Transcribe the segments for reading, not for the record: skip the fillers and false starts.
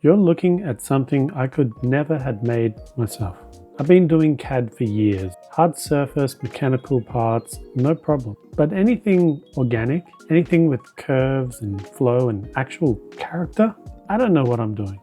You're looking at something I could never have made myself. I've been doing CAD for years. Hard surface, mechanical parts, no problem. But anything organic, anything with curves and flow and actual character, I don't know what I'm doing.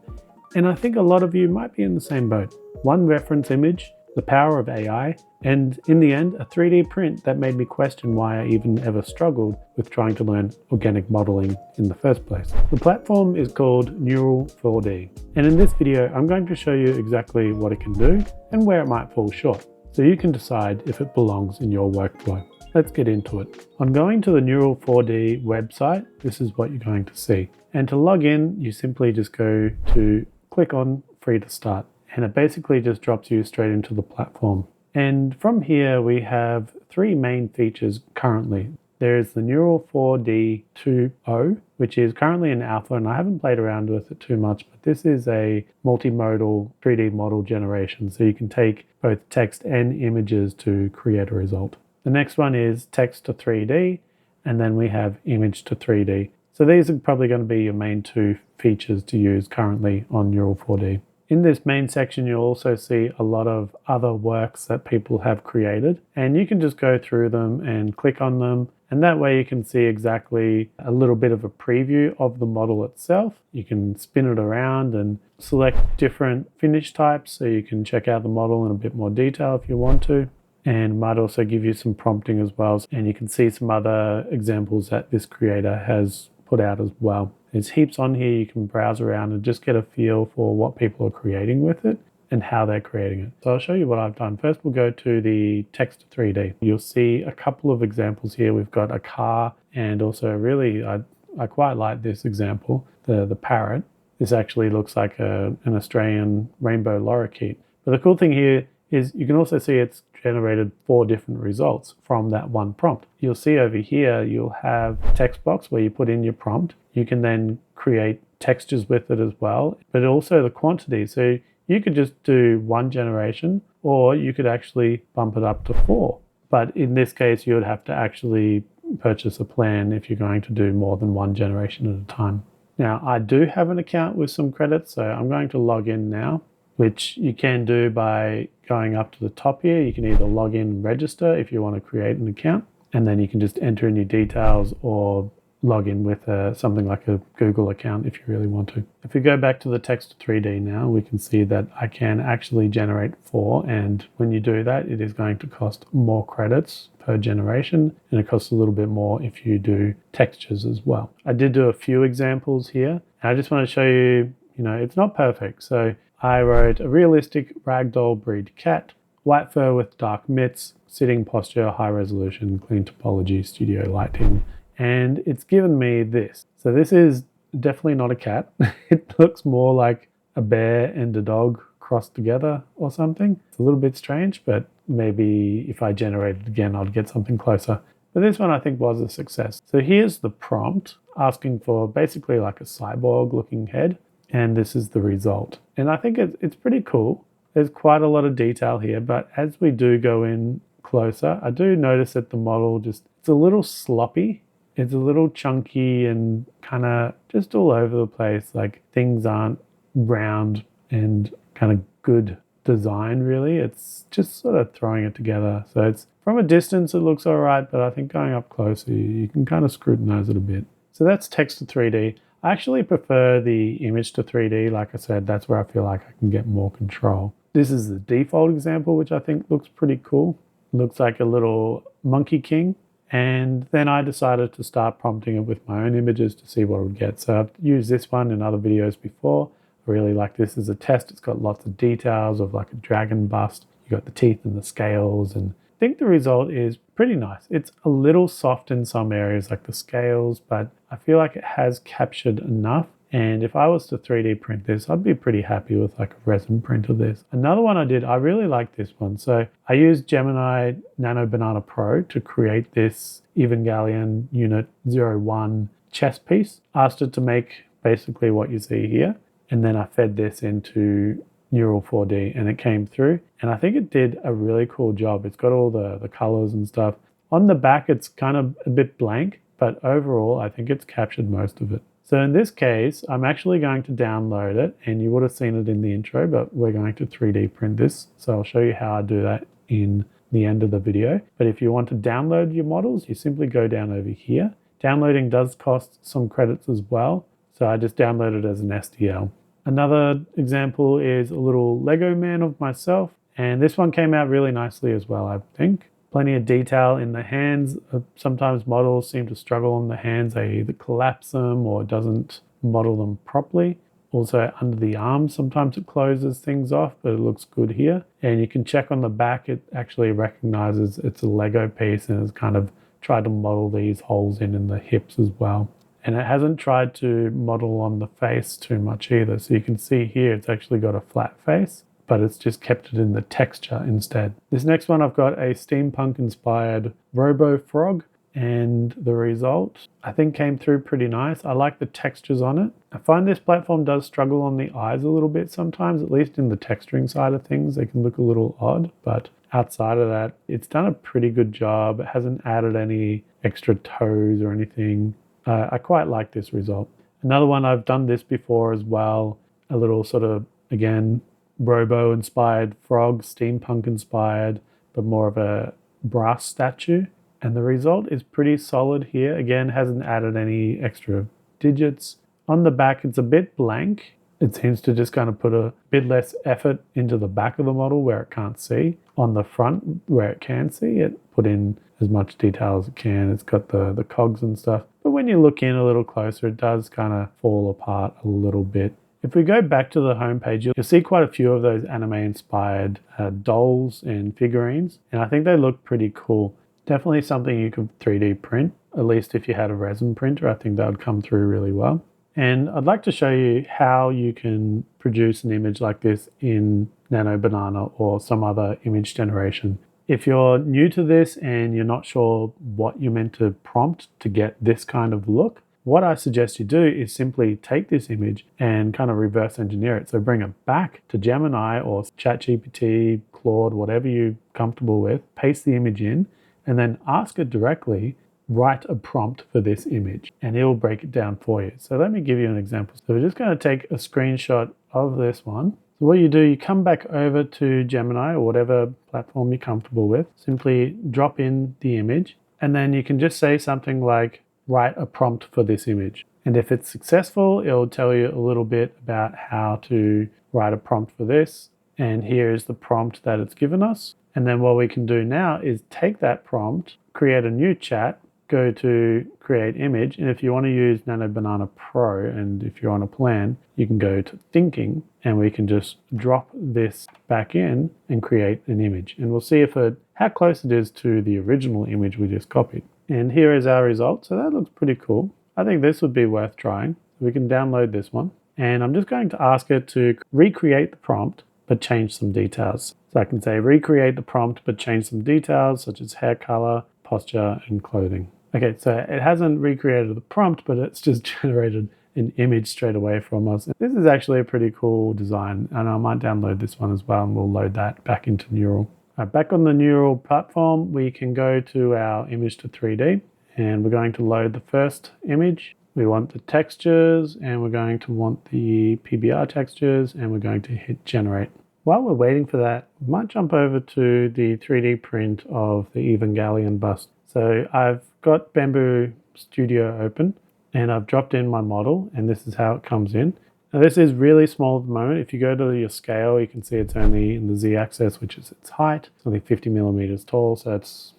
And I think a lot of you might be in the same boat. One reference image, the power of AI, and in the end, a 3D print that made me question why I even ever struggled with trying to learn organic modeling in the first place. The platform is called Neural 4D, and in this video, I'm going to show you exactly what it can do and where it might fall short, so you can decide if it belongs in your workflow. Let's get into it. On going to the Neural 4D website, this is what you're going to see. And to log in, you simply just go to click on Free to Start. And it basically just drops you straight into the platform. And from here, we have three main features currently. There's the Neural 4D 2.0, which is currently in alpha, and I haven't played around with it too much, but this is a multimodal 3D model generation. So you can take both text and images to create a result. The next one is text to 3D, and then we have image to 3D. So these are probably going to be your main two features to use currently on Neural 4D. In this main section, you'll also see a lot of other works that people have created, and you can just go through them and click on them, and that way you can see exactly a little bit of a preview of the model itself. You can spin it around and select different finish types, so you can check out the model in a bit more detail if you want to, and might also give you some prompting as well, and you can see some other examples that this creator has put out as well. There's heaps on here. You can browse around and just get a feel for what people are creating with it and how they're creating it. So I'll show you what I've done. First, we'll go to the text 3D. You'll see a couple of examples here. We've got a car, and also really, I quite like this example, the parrot. This actually looks like an Australian rainbow lorikeet. But the cool thing here is you can also see it's generated 4 different results from that one prompt. You'll see over here, you'll have a text box where you put in your prompt. You can then create textures with it as well, but also the quantity. So you could just do 1 generation, or you could actually bump it up to 4. But in this case, you would have to actually purchase a plan if you're going to do more than 1 generation at a time. Now, I do have an account with some credits, so I'm going to log in now, which you can do by going up to the top here. You can either log in and register if you want to create an account, and then you can just enter in your details or log in with something like a Google account if you really want to. If we go back to the text 3D now, we can see that I can actually generate 4, and when you do that, it is going to cost more credits per generation, and it costs a little bit more if you do textures as well. I did do a few examples here, and I just want to show you, it's not perfect. So I wrote a realistic ragdoll breed cat, white fur with dark mitts, sitting posture, high resolution, clean topology, studio lighting, and it's given me this. So this is definitely not a cat. It looks more like a bear and a dog crossed together or something. It's a little bit strange, but maybe if I generate it again, I'd get something closer. But this one I think was a success. So here's the prompt asking for basically like a cyborg looking head, and this is the result. And I think it's pretty cool. There's quite a lot of detail here, but as we do go in closer, I do notice that the model it's a little sloppy. It's a little chunky and kind of just all over the place. Like things aren't round and kind of good design really. It's just sort of throwing it together. So it's from a distance, it looks all right, but I think going up closer, you can kind of scrutinize it a bit. So that's text to 3D. I actually prefer the image to 3D. Like I said, that's where I feel like I can get more control. This is the default example, which I think looks pretty cool. It looks like a little monkey king. And then I decided to start prompting it with my own images to see what it would get. So I've used this one in other videos before. I really like this as a test. It's got lots of details of like a dragon bust. You got the teeth and the scales, and I think the result is pretty nice. It's a little soft in some areas like the scales, but I feel like it has captured enough. And if I was to 3D print this, I'd be pretty happy with like a resin print of this. Another one I did, I really like this one. So I used Gemini Nano Banana Pro to create this Evangelion Unit 01 chess piece. Asked it to make basically what you see here. And then I fed this into Neural 4D and it came through. And I think it did a really cool job. It's got all the colors and stuff. On the back, it's kind of a bit blank, but overall, I think it's captured most of it. So in this case, I'm actually going to download it, and you would have seen it in the intro, but we're going to 3D print this. So I'll show you how I do that in the end of the video. But if you want to download your models, you simply go down over here. Downloading does cost some credits as well, so I just download it as an STL. Another example is a little Lego man of myself, and this one came out really nicely as well, I think. Plenty of detail in the hands. Sometimes models seem to struggle on the hands. They either collapse them or it doesn't model them properly. Also under the arms, sometimes it closes things off, but it looks good here. And you can check on the back, it actually recognizes it's a Lego piece and has kind of tried to model these holes in the hips as well. And it hasn't tried to model on the face too much either. So you can see here, it's actually got a flat face, but it's just kept it in the texture instead. This next one, I've got a steampunk inspired Robo frog, and the result I think came through pretty nice. I like the textures on it. I find this platform does struggle on the eyes a little bit sometimes, at least in the texturing side of things. They can look a little odd, but outside of that, it's done a pretty good job. It hasn't added any extra toes or anything. I quite like this result. Another one, I've done this before as well, a little sort of, again, Robo inspired frog, steampunk inspired, but more of a brass statue. And the result is pretty solid here. Again, hasn't added any extra digits. On the back, it's a bit blank. It seems to just kind of put a bit less effort into the back of the model where it can't see. On the front, where it can see, it put in as much detail as it can. It's got the cogs and stuff. But when you look in a little closer, it does kind of fall apart a little bit. If we go back to the homepage, you'll see quite a few of those anime-inspired dolls and figurines, and I think they look pretty cool. Definitely something you could 3D print, at least if you had a resin printer. I think that would come through really well. And I'd like to show you how you can produce an image like this in Nano Banana or some other image generation. If you're new to this and you're not sure what you're meant to prompt to get this kind of look, what I suggest you do is simply take this image and kind of reverse engineer it. So bring it back to Gemini or ChatGPT, Claude, whatever you're comfortable with, paste the image in, and then ask it directly, write a prompt for this image, and it will break it down for you. So let me give you an example. So we're just going to take a screenshot of this one. So what you do, you come back over to Gemini or whatever platform you're comfortable with, simply drop in the image, and then you can just say something like, write a prompt for this image. And if it's successful, it'll tell you a little bit about how to write a prompt for this. And here is the prompt that it's given us. And then what we can do now is take that prompt, create a new chat, go to create image. And if you want to use Nano Banana Pro, and if you're on a plan, you can go to thinking, and we can just drop this back in and create an image. And we'll see how close it is to the original image we just copied. And here is our result. So that looks pretty cool. I think this would be worth trying. We can download this one. And I'm just going to ask it to recreate the prompt, but change some details. So I can say recreate the prompt, but change some details such as hair color, posture, and clothing. Okay, so it hasn't recreated the prompt, but it's just generated an image straight away from us. This is actually a pretty cool design, and I might download this one as well, and we'll load that back into Neural. Back on the Neural platform, we can go to our image to 3D, and we're going to load the first image. We want the textures, and we're going to want the PBR textures, and we're going to hit generate. While we're waiting for that, we might jump over to the 3D print of the Evangelion bust. So I've got Bamboo Studio open, and I've dropped in my model, and this is how it comes in. Now this is really small at the moment. If you go to your scale, you can see it's only in the Z-axis, which is its height. It's only 50 millimeters tall, so it's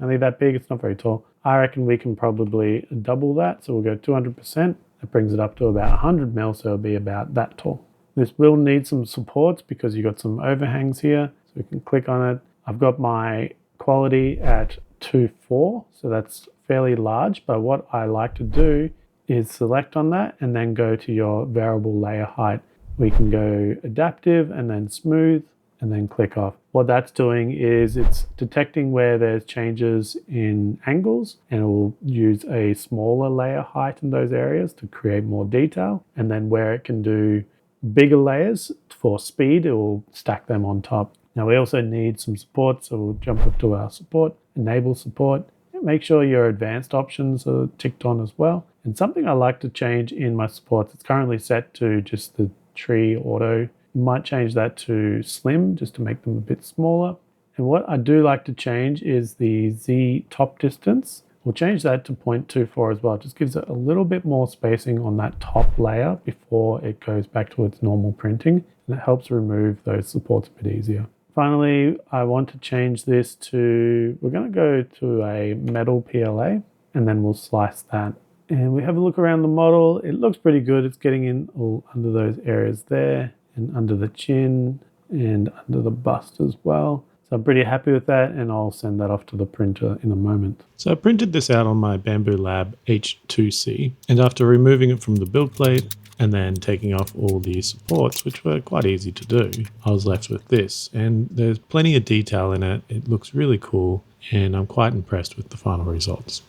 only that big. It's not very tall. I reckon we can probably double that, so we'll go 200%. That brings it up to about 100 mil, so it'll be about that tall. This will need some supports because you've got some overhangs here, so we can click on it. I've got my quality at 2.4, so that's fairly large, but what I like to do is select on that and then go to your variable layer height. We can go adaptive and then smooth and then click off. What that's doing is it's detecting where there's changes in angles, and it will use a smaller layer height in those areas to create more detail. And then where it can do bigger layers for speed, it will stack them on top. Now we also need some support, so we'll jump up to our support, enable support. make sure your advanced options are ticked on as well. And something I like to change in my supports, it's currently set to just the tree auto. Might change that to slim just to make them a bit smaller. And what I do like to change is the Z top distance. We'll change that to 0.24 as well. It just gives it a little bit more spacing on that top layer before it goes back to its normal printing. And it helps remove those supports a bit easier. Finally, I want to change this to, we're going to go to a metal PLA and then we'll slice that. And we have a look around the model. It looks pretty good. It's getting in all under those areas there and under the chin and under the bust as well. So I'm pretty happy with that, and I'll send that off to the printer in a moment. So I printed this out on my Bamboo Lab H2C, and after removing it from the build plate and then taking off all the supports, which were quite easy to do, I was left with this. And there's plenty of detail in it. It looks really cool, and I'm quite impressed with the final results.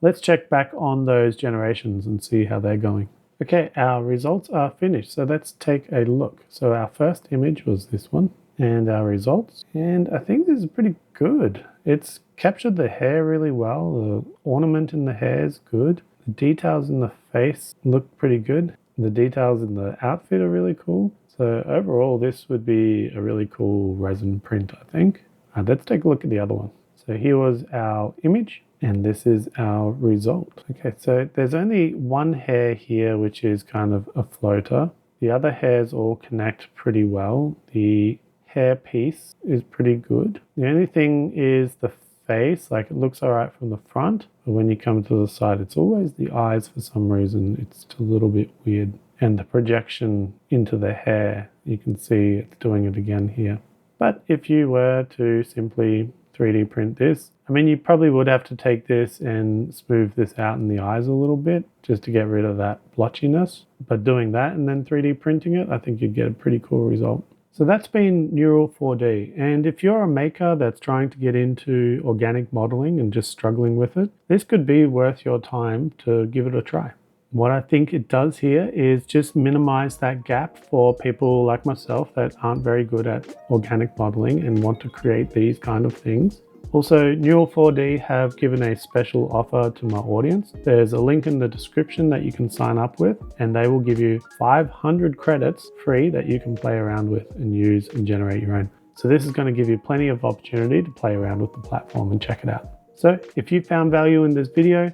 Let's check back on those generations and see how they're going. Okay, our results are finished, so let's take a look. So our first image was this one, and our results, and I think this is pretty good. It's captured the hair really well. The ornament in the hair is good. The details in the face look pretty good. The details in the outfit are really cool. So overall, this would be a really cool resin print, I think. Let's take a look at the other one. So here was our image, and this is our result. Okay, so there's only one hair here, which is kind of a floater. The other hairs all connect pretty well. The hair piece is pretty good. The only thing is the face, like it looks all right from the front, but when you come to the side, it's always the eyes for some reason. It's a little bit weird. And the projection into the hair, you can see it's doing it again here. But if you were to simply 3D print this, I mean, you probably would have to take this and smooth this out in the eyes a little bit just to get rid of that blotchiness. But doing that and then 3D printing it, I think you'd get a pretty cool result. So that's been Neural 4D. And if you're a maker that's trying to get into organic modeling and just struggling with it, this could be worth your time to give it a try. What I think it does here is just minimize that gap for people like myself that aren't very good at organic modeling and want to create these kind of things. Also, Neural 4D have given a special offer to my audience. There's a link in the description that you can sign up with, and they will give you 500 credits free that you can play around with and use and generate your own. So this is going to give you plenty of opportunity to play around with the platform and check it out. So if you found value in this video,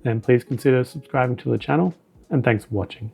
then please consider subscribing to the channel, and thanks for watching.